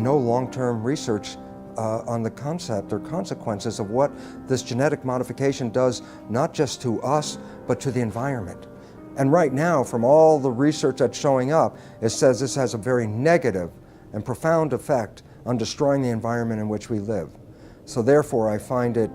no long-term research on the concept or consequences of what this genetic modification does, not just to us, but to the environment. And right now, from all the research that's showing up, it says this has a very negative and profound effect on destroying the environment in which we live. So therefore, I find it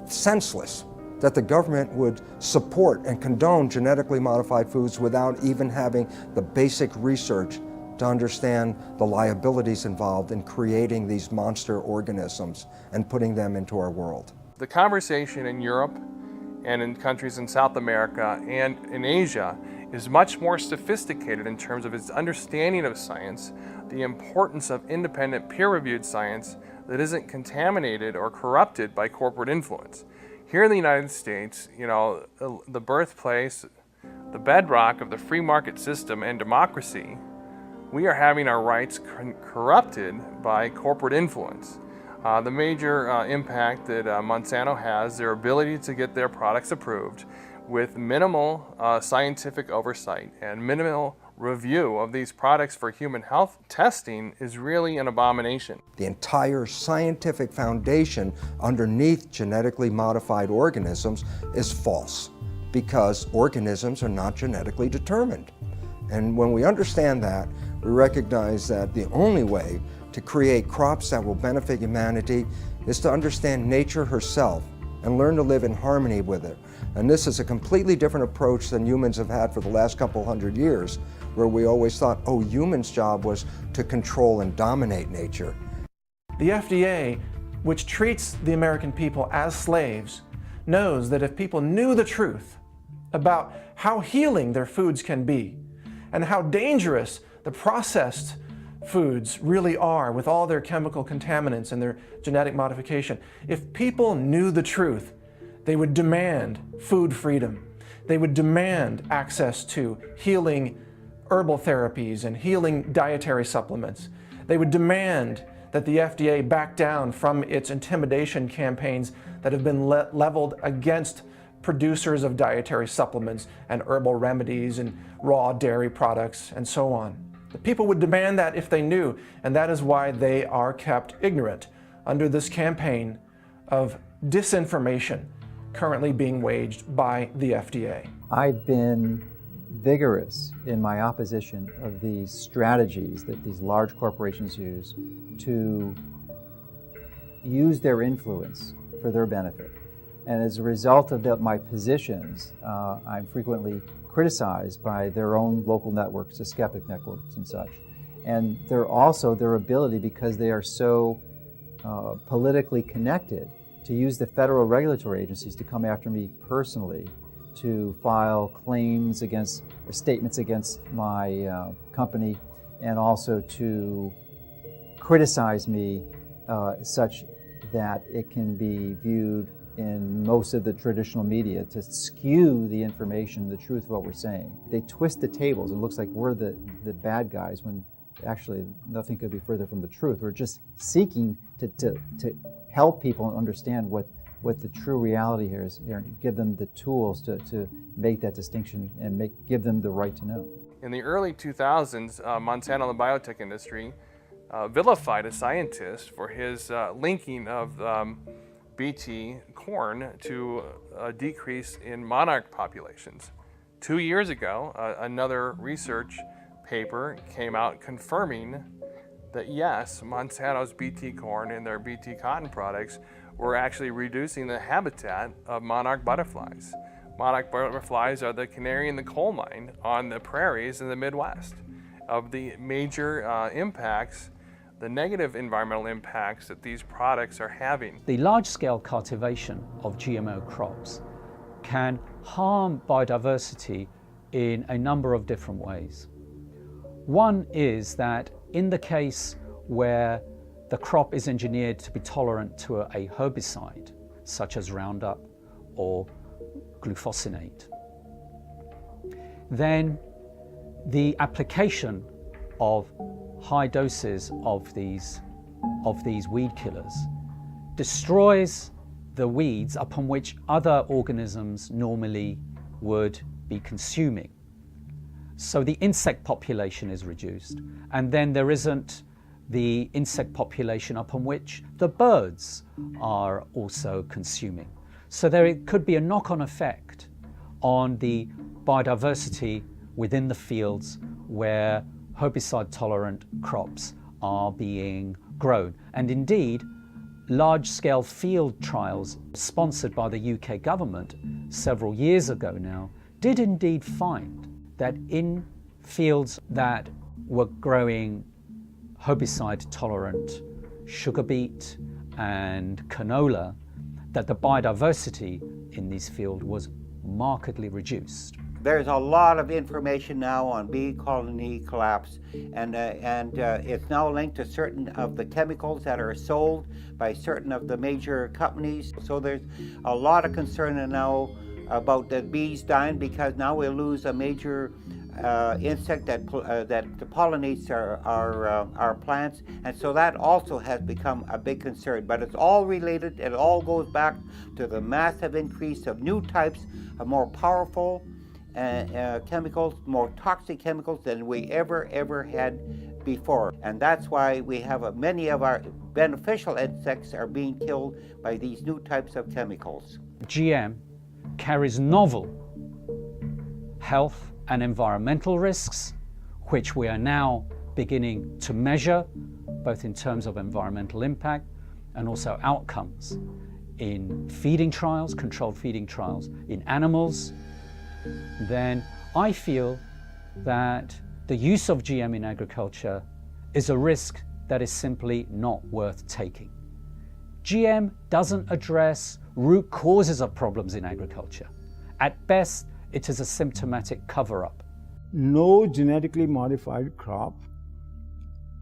senseless that the government would support and condone genetically modified foods without even having the basic research to understand the liabilities involved in creating these monster organisms and putting them into our world. The conversation in Europe and in countries in South America and in Asia is much more sophisticated in terms of its understanding of science, the importance of independent peer-reviewed science that isn't contaminated or corrupted by corporate influence. Here in the United States, you know, the birthplace, the bedrock of the free market system and democracy, we are having our rights corrupted by corporate influence. The major impact that Monsanto has, their ability to get their products approved with minimal scientific oversight and minimal review of these products for human health testing is really an abomination. The entire scientific foundation underneath genetically modified organisms is false because organisms are not genetically determined. And when we understand that, we recognize that the only way to create crops that will benefit humanity is to understand nature herself and learn to live in harmony with it. And this is a completely different approach than humans have had for the last couple hundred years, where we always thought, oh, humans' job was to control and dominate nature. The FDA, which treats the American people as slaves, knows that if people knew the truth about how healing their foods can be and how dangerous the processed foods really are with all their chemical contaminants and their genetic modification, if people knew the truth, they would demand food freedom. They would demand access to healing herbal therapies and healing dietary supplements. They would demand that the FDA back down from its intimidation campaigns that have been leveled against producers of dietary supplements and herbal remedies and raw dairy products and so on. The people would demand that if they knew, and that is why they are kept ignorant under this campaign of disinformation currently being waged by the FDA. I've been vigorous in my opposition of these strategies that these large corporations use to use their influence for their benefit. And as a result of my positions, I'm frequently criticized by their own local networks, the skeptic networks and such. And they're also their ability, because they are so politically connected, to use the federal regulatory agencies to come after me personally, to file claims against, or statements against my company, and also to criticize me such that it can be viewed in most of the traditional media to skew the information, the truth of what we're saying. They twist the tables. It looks like we're the bad guys when actually nothing could be further from the truth. We're just seeking to help people understand what the true reality here is, and give them the tools to make that distinction and give them the right to know. In the early 2000s, Monsanto and the biotech industry vilified a scientist for his linking of Bt corn to a decrease in monarch populations. 2 years ago, another research paper came out confirming that yes, Monsanto's Bt corn and their Bt cotton products were actually reducing the habitat of monarch butterflies. Monarch butterflies are the canary in the coal mine on the prairies in the Midwest. Of the major impacts, the negative environmental impacts that these products are having. The large-scale cultivation of GMO crops can harm biodiversity in a number of different ways. One is that in the case where the crop is engineered to be tolerant to a herbicide, such as Roundup or glufosinate, then the application of high doses of these weed killers destroys the weeds upon which other organisms normally would be consuming. So the insect population is reduced, and then there isn't the insect population upon which the birds are also consuming. So there could be a knock-on effect on the biodiversity within the fields where herbicide-tolerant crops are being grown. And indeed, large-scale field trials sponsored by the UK government several years ago now did indeed find that in fields that were growing herbicide-tolerant sugar beet and canola, that the biodiversity in these fields was markedly reduced. There's a lot of information now on bee colony collapse, and it's now linked to certain of the chemicals that are sold by certain of the major companies. So there's a lot of concern now about the bees dying, because now we'll lose a major insect that pollinates our plants, and so that also has become a big concern. But it's all related. It all goes back to the massive increase of new types of more powerful chemicals, more toxic chemicals than we ever had before. And that's why we have many of our beneficial insects are being killed by these new types of chemicals. GM carries novel health and environmental risks, which we are now beginning to measure, both in terms of environmental impact and also outcomes in feeding trials, controlled feeding trials in animals. Then I feel that the use of GM in agriculture is a risk that is simply not worth taking. GM doesn't address root causes of problems in agriculture. At best, it is a symptomatic cover-up. No genetically modified crop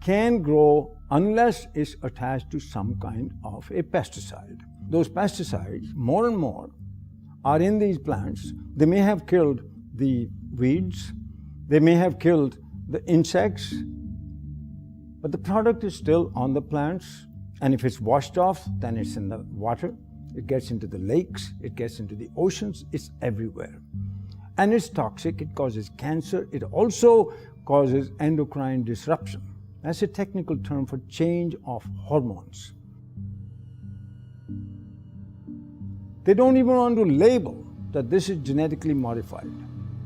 can grow unless it's attached to some kind of a pesticide. Those pesticides, more and more, are in these plants. They may have killed the weeds, they may have killed the insects, but the product is still on the plants. And if it's washed off, then it's in the water, it gets into the lakes, it gets into the oceans, it's everywhere. And it's toxic, it causes cancer, it also causes endocrine disruption. That's a technical term for change of hormones. They don't even want to label that this is genetically modified.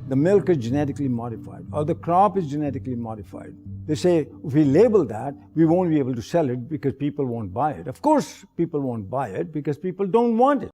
The milk is genetically modified, or the crop is genetically modified. They say, if we label that, we won't be able to sell it because people won't buy it. Of course, people won't buy it because people don't want it.